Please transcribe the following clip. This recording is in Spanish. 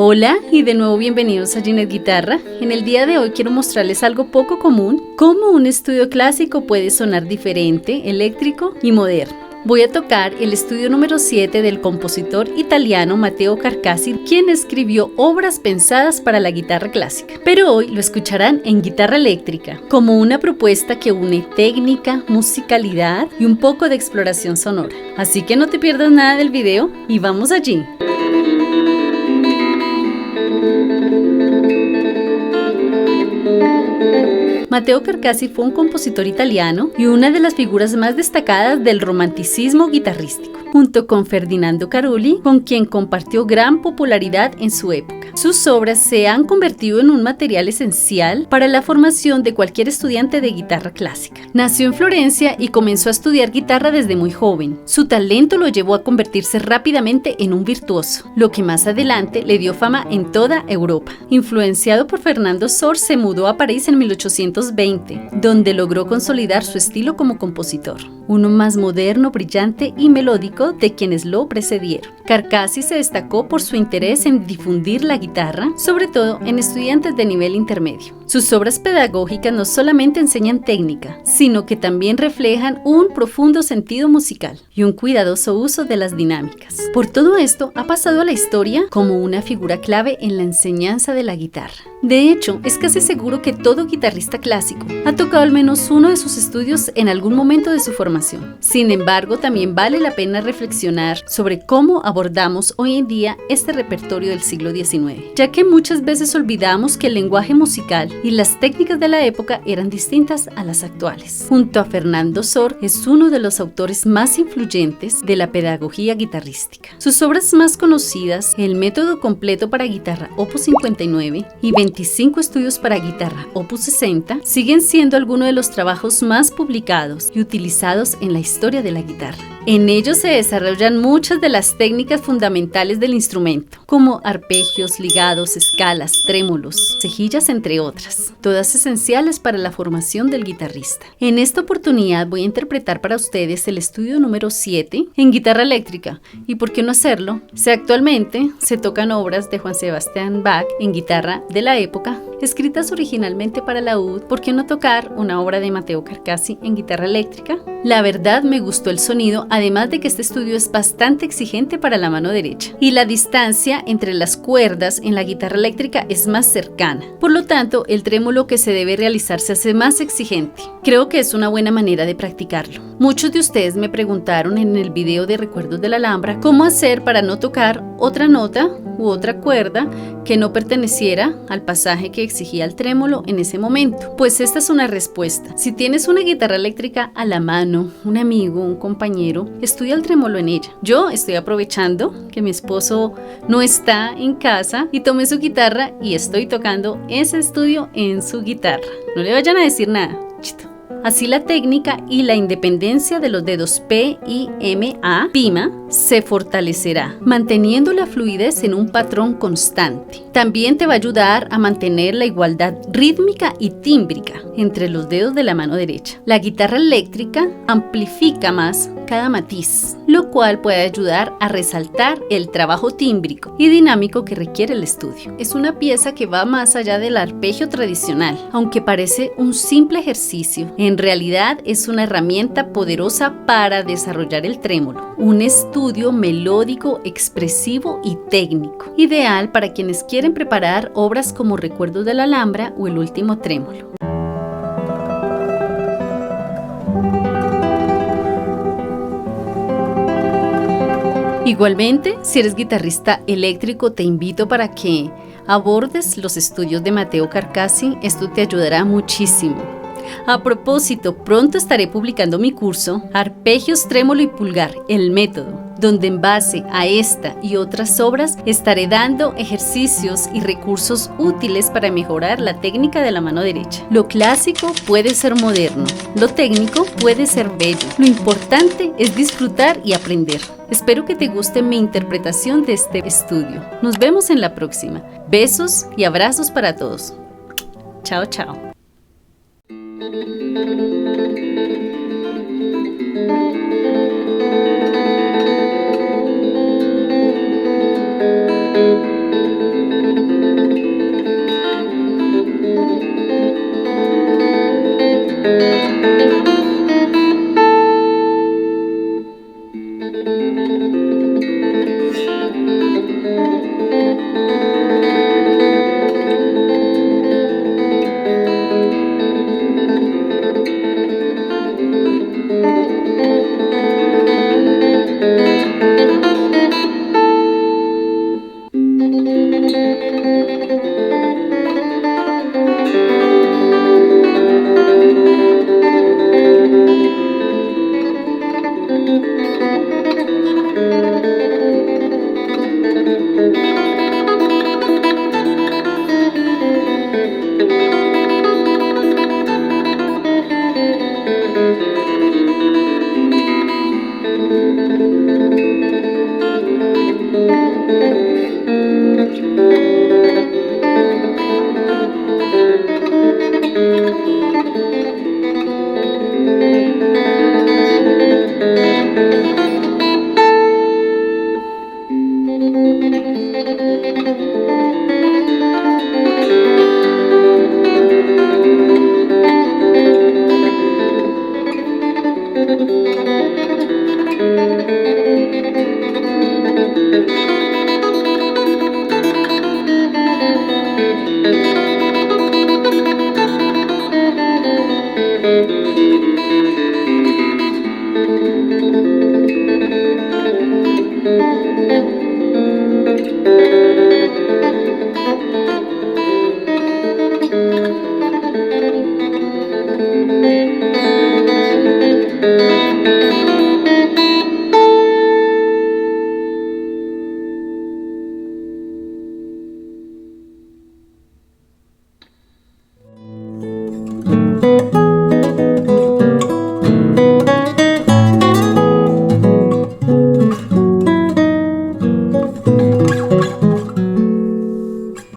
Hola y de nuevo bienvenidos a Ginette Guitarra. En el día de hoy quiero mostrarles algo poco común, cómo un estudio clásico puede sonar diferente, eléctrico y moderno. Voy a tocar el estudio número 7 del compositor italiano Matteo Carcassi, quien escribió obras pensadas para la guitarra clásica. Pero hoy lo escucharán en guitarra eléctrica, como una propuesta que une técnica, musicalidad y un poco de exploración sonora. Así que no te pierdas nada del video y vamos allí. Matteo Carcassi fue un compositor italiano y una de las figuras más destacadas del romanticismo guitarrístico, junto con Ferdinando Carulli, con quien compartió gran popularidad en su época. Sus obras se han convertido en un material esencial para la formación de cualquier estudiante de guitarra clásica. Nació en Florencia y comenzó a estudiar guitarra desde muy joven. Su talento lo llevó a convertirse rápidamente en un virtuoso, lo que más adelante le dio fama en toda Europa. Influenciado por Fernando Sor, se mudó a París en 1820, donde logró consolidar su estilo como compositor, uno más moderno, brillante y melódico de quienes lo precedieron. Carcassi se destacó por su interés en difundir la guitarra, sobre todo en estudiantes de nivel intermedio. Sus obras pedagógicas no solamente enseñan técnica, sino que también reflejan un profundo sentido musical y un cuidadoso uso de las dinámicas. Por todo esto, ha pasado a la historia como una figura clave en la enseñanza de la guitarra. De hecho, es casi seguro que todo guitarrista clásico ha tocado al menos uno de sus estudios en algún momento de su formación. Sin embargo, también vale la pena reflexionar sobre cómo abordamos hoy en día este repertorio del siglo XIX, ya que muchas veces olvidamos que el lenguaje musical y las técnicas de la época eran distintas a las actuales. Junto a Fernando Sor, es uno de los autores más influyentes de la pedagogía guitarrística. Sus obras más conocidas, El método completo para guitarra Opus 59 y 25 estudios para guitarra Opus 60, siguen siendo algunos de los trabajos más publicados y utilizados en la historia de la guitarra. En ellos se desarrollan muchas de las técnicas fundamentales del instrumento, como arpegios, ligados, escalas, trémolos, cejillas, entre otras, todas esenciales para la formación del guitarrista. En esta oportunidad voy a interpretar para ustedes el estudio número 7 en guitarra eléctrica. ¿Y por qué no hacerlo? Si actualmente se tocan obras de Juan Sebastián Bach en guitarra de la época, escritas originalmente para laúd, ¿por qué no tocar una obra de Matteo Carcassi en guitarra eléctrica? La verdad me gustó el sonido, además de que este estudio es bastante exigente para la mano derecha y la distancia entre las cuerdas en la guitarra eléctrica es más cercana. Por lo tanto, el trémolo que se debe realizar se hace más exigente. Creo que es una buena manera de practicarlo. Muchos de ustedes me preguntaron en el video de Recuerdos de la Alhambra cómo hacer para no tocar otra nota u otra cuerda que no perteneciera al pasaje que exigía el trémolo en ese momento. Pues esta es una respuesta. Si tienes una guitarra eléctrica a la mano, un amigo, un compañero, estudia el trémolo en ella. Yo estoy aprovechando que mi esposo no está en casa y tomé su guitarra y estoy tocando ese estudio en su guitarra. No le vayan a decir nada. Chito. Así la técnica y la independencia de los dedos P y Pima se fortalecerá, manteniendo la fluidez en un patrón constante. También te va a ayudar a mantener la igualdad rítmica y tímbrica entre los dedos de la mano derecha. La guitarra eléctrica amplifica más cada matiz, lo cual puede ayudar a resaltar el trabajo tímbrico y dinámico que requiere el estudio. Es una pieza que va más allá del arpegio tradicional, aunque parece un simple ejercicio. En realidad es una herramienta poderosa para desarrollar el trémolo, un estudio melódico, expresivo y técnico, ideal para quienes quieren preparar obras como Recuerdos de la Alhambra o El último trémolo. Igualmente, si eres guitarrista eléctrico, te invito para que abordes los estudios de Matteo Carcassi. Esto te ayudará muchísimo. A propósito, pronto estaré publicando mi curso Arpegios, trémolo y pulgar, el método, donde en base a esta y otras obras estaré dando ejercicios y recursos útiles para mejorar la técnica de la mano derecha. Lo clásico puede ser moderno, lo técnico puede ser bello. Lo importante es disfrutar y aprender. Espero que te guste mi interpretación de este estudio. Nos vemos en la próxima. Besos y abrazos para todos. Chao, chao.